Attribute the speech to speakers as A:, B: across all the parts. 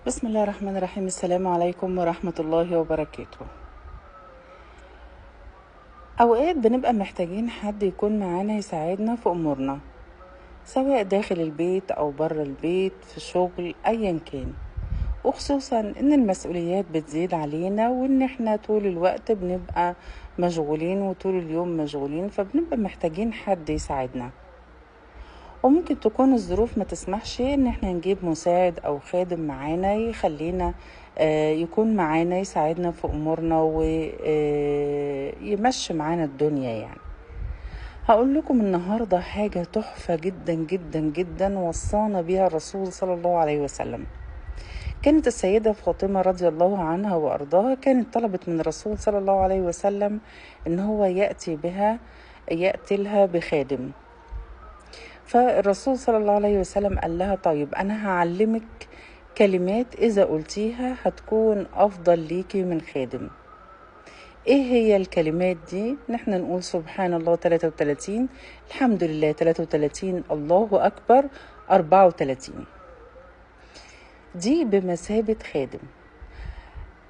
A: بسم الله الرحمن الرحيم. السلام عليكم ورحمة الله وبركاته. أوقات بنبقى محتاجين حد يكون معانا يساعدنا في أمورنا، سواء داخل البيت أو بره البيت، في شغل أيا كان، وخصوصا إن المسؤوليات بتزيد علينا وإن احنا طول الوقت بنبقى مشغولين وطول اليوم مشغولين، فبنبقى محتاجين حد يساعدنا. وممكن تكون الظروف ما تسمحش ان احنا نجيب مساعد او خادم معانا يخلينا يكون معانا يساعدنا في امورنا ويمشي معانا الدنيا يعني. هقول لكم النهاردة حاجة تحفة جدا جدا جدا وصانا بها الرسول صلى الله عليه وسلم. كانت السيدة فاطمة رضي الله عنها وأرضاها كانت طلبت من الرسول صلى الله عليه وسلم ان هو يأتي لها بخادم. فالرسول صلى الله عليه وسلم قال لها طيب أنا هعلمك كلمات إذا قلتيها هتكون أفضل ليكي من خادم. إيه هي الكلمات دي؟ نحن نقول سبحان الله 33، الحمد لله 33، الله أكبر 34. دي بمثابة خادم.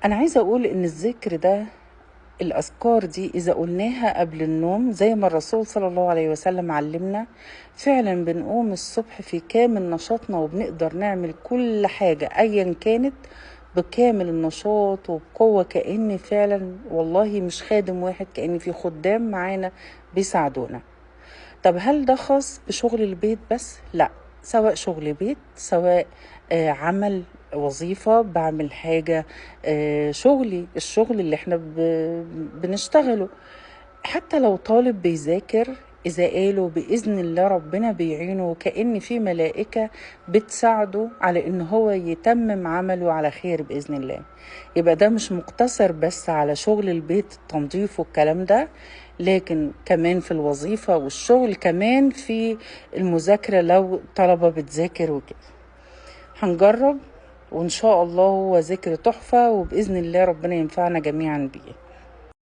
A: أنا عايزة أقول إن الذكر ده، الأذكار دي إذا قلناها قبل النوم زي ما الرسول صلى الله عليه وسلم علمنا، فعلا بنقوم الصبح في كامل نشاطنا وبنقدر نعمل كل حاجة أيا كانت بكامل النشاط وبقوة، كأن فعلا والله مش خادم واحد، كأن في خدام معانا بيساعدونا. طب هل ده خاص بشغل البيت بس؟ لا، سواء شغل بيت، سواء عمل وظيفة بعمل حاجة، الشغل اللي احنا بنشتغله، حتى لو طالب بيذاكر إذا قاله بإذن الله ربنا بيعينه، وكأن في ملائكة بتساعده على إن هو يتمم عمله على خير بإذن الله. يبقى ده مش مقتصر بس على شغل البيت، التنظيف والكلام ده، لكن كمان في الوظيفة والشغل، كمان في المذاكرة لو طلبة بتذاكر وكده. هنجرب وإن شاء الله هو ذكر تحفة، وبإذن الله ربنا ينفعنا جميعا بيه.